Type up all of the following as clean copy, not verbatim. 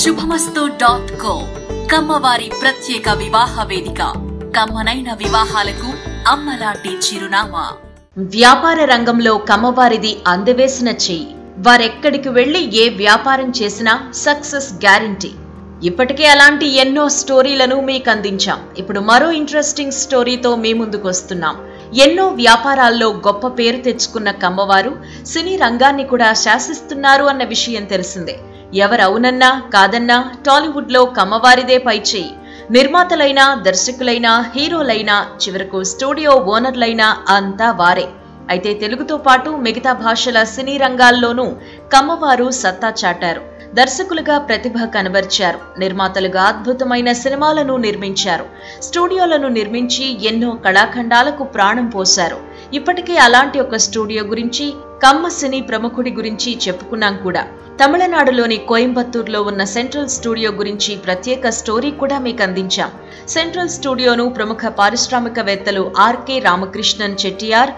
శుభమస్తు.co కమ్మవారి ప్రత్యేక వివాహ వేదిక. కమ్మనైన వివాహాలకు అమ్మలాంటి చిరునామా. వ్యాపార రంగంలో కమ్మవారిది అందవేసిన చెయ్యి. వారెక్కడికి వెళ్లి ఏ వ్యాపారం చేసినా సక్సెస్ గ్యారంటీ. ఇప్పటికే అలాంటి ఎన్నో స్టోరీలను మీకు అందించాం. ఇప్పుడు మరో ఇంట్రెస్టింగ్ స్టోరీతో మీ ముందుకు వస్తున్నాం. ఎన్నో వ్యాపారాల్లో గొప్ప పేరు తెచ్చుకున్న కమ్మవారు సినీ రంగాన్ని కూడా శాసిస్తున్నారు అన్న విషయం తెలిసిందే. ఎవరవునన్నా కాదన్నా టాలీవుడ్ లో కమ్మవారిదే పైచేయి. నిర్మాతలైనా, దర్శకులైనా, హీరోలైనా, చివరకు స్టూడియో ఓనర్లైనా అంతా వారే. అయితే తెలుగుతో పాటు మిగతా భాషల సినీ రంగాల్లోనూ కమ్మవారు సత్తా చాటారు. దర్శకులుగా ప్రతిభ కనబర్చారు. నిర్మాతలుగా అద్భుతమైన సినిమాలను నిర్మించారు. స్టూడియోలను నిర్మించి ఎన్నో కళాఖండాలకు ప్రాణం పోశారు. ఇప్పటికే అలాంటి ఒక స్టూడియో గురించి, కమ్మ సినీ ప్రముఖుడి గురించి చెప్పుకున్నాం కూడా. తమిళనాడులోని కోయంబత్తూరులో ఉన్న సెంట్రల్ స్టూడియో గురించి ప్రత్యేక స్టోరీ కూడా మీకు అందించాం. సెంట్రల్ స్టూడియోను ప్రముఖ పారిశ్రామికవేత్తలు ఆర్కే రామకృష్ణన్ చెట్టియార్,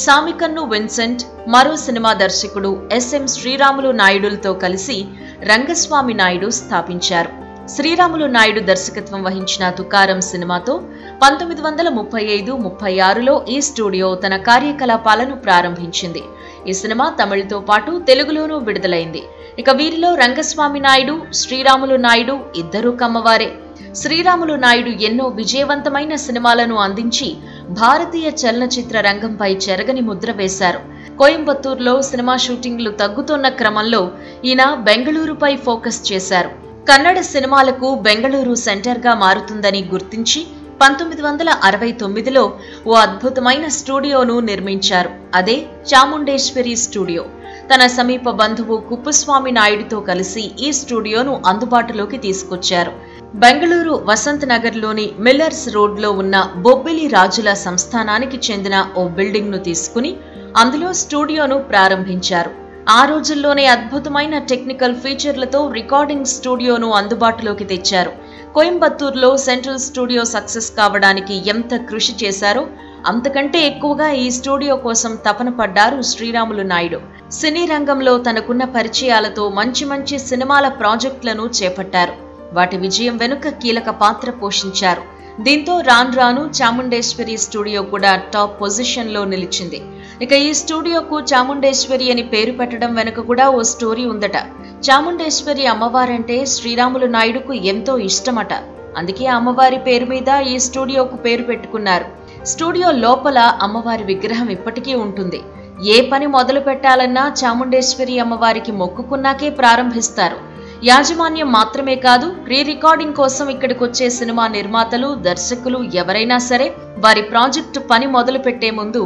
సామికన్ను విన్సెంట్, మరో సినిమా దర్శకుడు ఎస్ఎం శ్రీరాములు నాయుడులతో కలిసి రంగస్వామి నాయుడు స్థాపించారు. శ్రీరాములు నాయుడు దర్శకత్వం వహించిన తుకారం సినిమాతో 1935-36లో ఈ స్టూడియో తన కార్యకలాపాలను ప్రారంభించింది. ఈ సినిమా తమిళతో పాటు తెలుగులోనూ విడుదలైంది. ఇక వీరిలో రంగస్వామి నాయుడు, శ్రీరాములు నాయుడు ఇద్దరూ కమ్మవారే. శ్రీరాములు నాయుడు ఎన్నో విజయవంతమైన సినిమాలను అందించి భారతీయ చలనచిత్ర రంగంపై చెరగని ముద్ర వేశారు. కోయంబత్తూరులో సినిమా షూటింగ్లు తగ్గుతున్న క్రమంలో ఈయన బెంగళూరుపై ఫోకస్ చేశారు. కన్నడ సినిమాలకు బెంగళూరు సెంటర్గా మారుతుందని గుర్తించి 1969లో ఓ అద్భుతమైన స్టూడియోను నిర్మించారు. అదే చాముండేశ్వరి స్టూడియో. తన సమీప బంధువు కుప్పస్వామి నాయుడుతో కలిసి ఈ స్టూడియోను అందుబాటులోకి తీసుకొచ్చారు. బెంగళూరు వసంత్ నగర్లోని మిల్లర్స్ రోడ్లో ఉన్న బొబ్బిలి రాజుల సంస్థానానికి చెందిన ఓ బిల్డింగ్ ను తీసుకుని అందులో స్టూడియోను ప్రారంభించారు. ఆ రోజుల్లోనే అద్భుతమైన టెక్నికల్ ఫీచర్లతో రికార్డింగ్ స్టూడియోను అందుబాటులోకి తెచ్చారు. కోయంబత్తూరులో సెంట్రల్ స్టూడియో సక్సెస్ కావడానికి ఎంత కృషి చేశారో అంతకంటే ఎక్కువగా ఈ స్టూడియో కోసం తపన పడ్డారు శ్రీరాములు నాయుడు. సినీ రంగంలో తనకున్న పరిచయాలతో మంచి మంచి సినిమాల ప్రాజెక్టులను చేపట్టారు. వాటి విజయం వెనుక కీలక పాత్ర పోషించారు. దీంతో రాను చాముండేశ్వరి స్టూడియో కూడా టాప్ పొజిషన్ లో నిలిచింది. ఇక ఈ స్టూడియోకు చాముండేశ్వరి అని పేరు పెట్టడం వెనుక కూడా ఓ స్టోరీ ఉందట. చాముండేశ్వరి అమ్మవారంటే శ్రీరాములు నాయుడుకు ఎంతో ఇష్టమట. అందుకే అమ్మవారి పేరు మీద ఈ స్టూడియోకు పేరు పెట్టుకున్నారు. స్టూడియో లోపల అమ్మవారి విగ్రహం ఇప్పటికీ ఉంటుంది. ఏ పని మొదలు పెట్టాలన్నా చాముండేశ్వరి అమ్మవారికి మొక్కుకున్నాకే ప్రారంభిస్తారు. యాజమాన్యం మాత్రమే కాదు, రీ రికార్డింగ్ కోసం ఇక్కడికొచ్చే సినిమా నిర్మాతలు, దర్శకులు ఎవరైనా సరే వారి ప్రాజెక్టు పని మొదలు పెట్టే ముందు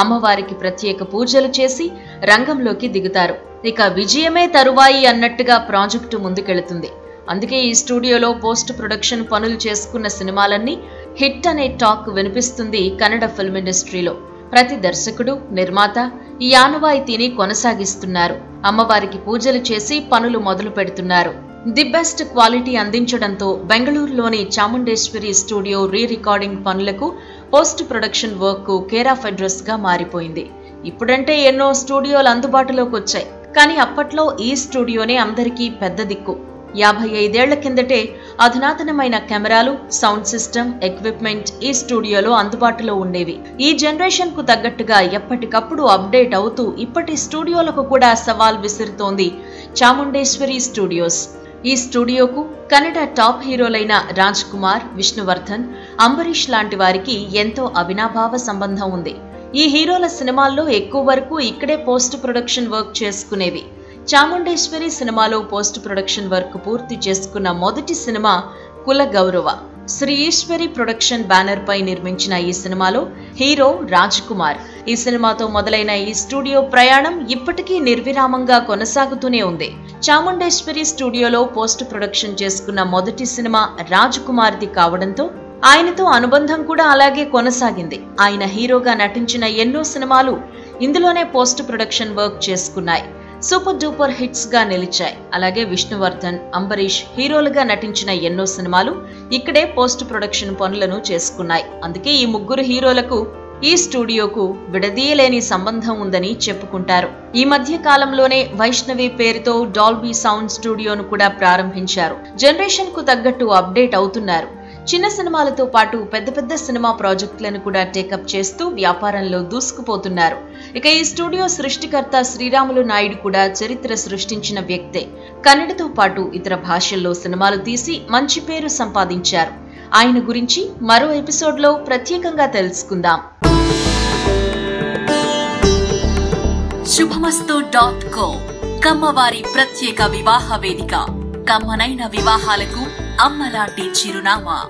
అమ్మవారికి ప్రత్యేక పూజలు చేసి రంగంలోకి దిగుతారు. ఇక విజయమే తరువాయి అన్నట్టుగా ప్రాజెక్టు ముందుకెళుతుంది. అందుకే ఈ స్టూడియోలో పోస్ట్ ప్రొడక్షన్ పనులు చేసుకున్న సినిమాలన్నీ హిట్ అనే టాక్ వినిపిస్తుంది కన్నడ ఫిల్మ్ ఇండస్ట్రీలో. ప్రతి దర్శకుడు, నిర్మాత ఈ ఆనవాయితీని కొనసాగిస్తున్నారు. అమ్మవారికి పూజలు చేసి పనులు మొదలు పెడుతున్నారు. ది బెస్ట్ క్వాలిటీ అందించడంతో బెంగళూరులోని చాముండేశ్వరి స్టూడియో రీ రికార్డింగ్ పనులకు, post production work care of address గా మారిపోయింది. ఇప్పుడంటే ఎన్నో స్టూడియోలు అందుబాటులోకి వచ్చాయి. కానీ అప్పట్లో ఈ స్టూడియోనే అందరికీ పెద్ద దిక్కు. 55 ఏళ్ల కిందటే అధునాతనమైన కెమెరాలు, సౌండ్ సిస్టమ్, ఎక్విప్మెంట్ ఈ స్టూడియోలో అందుబాటులో ఉండేవి. ఈ జనరేషన్ కు తగ్గట్టుగా ఎప్పటికప్పుడు అప్డేట్ అవుతూ ఇప్పటి స్టూడియోలకు కూడా సవాల్ విసురుతోంది చాముండేశ్వరి స్టూడియోస్. ఈ స్టూడియోకు కన్నడ టాప్ హీరోలైన రాజ్ కుమార్, విష్ణువర్ధన్, అంబరీష్ లాంటి వారికి ఎంతో అవినాభావ సంబంధం ఉంది. ఈ హీరోల సినిమాల్లో ఎక్కువ వరకు ఇక్కడే పోస్ట్ ప్రొడక్షన్ వర్క్ చేసుకునేవి. చాముండేశ్వరి సినిమాలో పోస్ట్ ప్రొడక్షన్ వర్క్ పూర్తి చేసుకున్న మొదటి సినిమా కుల గౌరవ. శ్రీ ఈశ్వరి ప్రొడక్షన్ బ్యానర్ పై నిర్మించిన ఈ సినిమాలో హీరో రాజ్ కుమార్. ఈ సినిమాతో మొదలైన ఈ స్టూడియో ప్రయాణం ఇప్పటికీ నిర్విరామంగా కొనసాగుతూనే ఉంది. చాముండేశ్వరి స్టూడియోలో పోస్ట్ ప్రొడక్షన్ చేసుకున్న మొదటి సినిమా రాజ్ కుమార్ది కావడంతో ఆయనతో అనుబంధం కూడా అలాగే కొనసాగింది. ఆయన హీరోగా నటించిన ఎన్నో సినిమాలు ఇందులోనే పోస్ట్ ప్రొడక్షన్ వర్క్ చేసుకున్నాయి. సూపర్ డూపర్ హిట్స్ గా నిలిచాయి. అలాగే విష్ణువర్ధన్, అంబరీష్ హీరోలుగా నటించిన ఎన్నో సినిమాలు ఇక్కడే పోస్ట్ ప్రొడక్షన్ పనులను చేసుకున్నాయి. అందుకే ఈ ముగ్గురు హీరోలకు ఈ స్టూడియోకు విడదీయలేని సంబంధం ఉందని చెప్పుకుంటారు. ఈ మధ్య కాలంలోనే వైష్ణవి పేరుతో డాల్బీ సౌండ్ స్టూడియోను కూడా ప్రారంభించారు. జనరేషన్ కు తగ్గట్టు అప్డేట్ అవుతున్నారు. చిన్న సినిమాలతో పాటు పెద్ద పెద్ద సినిమా ప్రాజెక్టులను కూడా టేకప్ చేస్తూ వ్యాపారంలో దూసుకుపోతున్నారు. ఇక ఈ స్టూడియో సృష్టికర్త శ్రీరాములు నాయుడు కూడా చరిత్ర సృష్టించిన వ్యక్తే. కన్నడతో పాటు ఇతర భాషల్లో సినిమాలు తీసి మంచి పేరు సంపాదించారు. ఆయన గురించి మరో ఎపిసోడ్లో ప్రత్యేకంగా తెలుసుకుందాం. శుభమస్తు.co కమ్మవారి ప్రత్యేక వివాహ వేదిక. కమ్మనైన వివాహాలకు అమ్మలాంటి చిరునామా.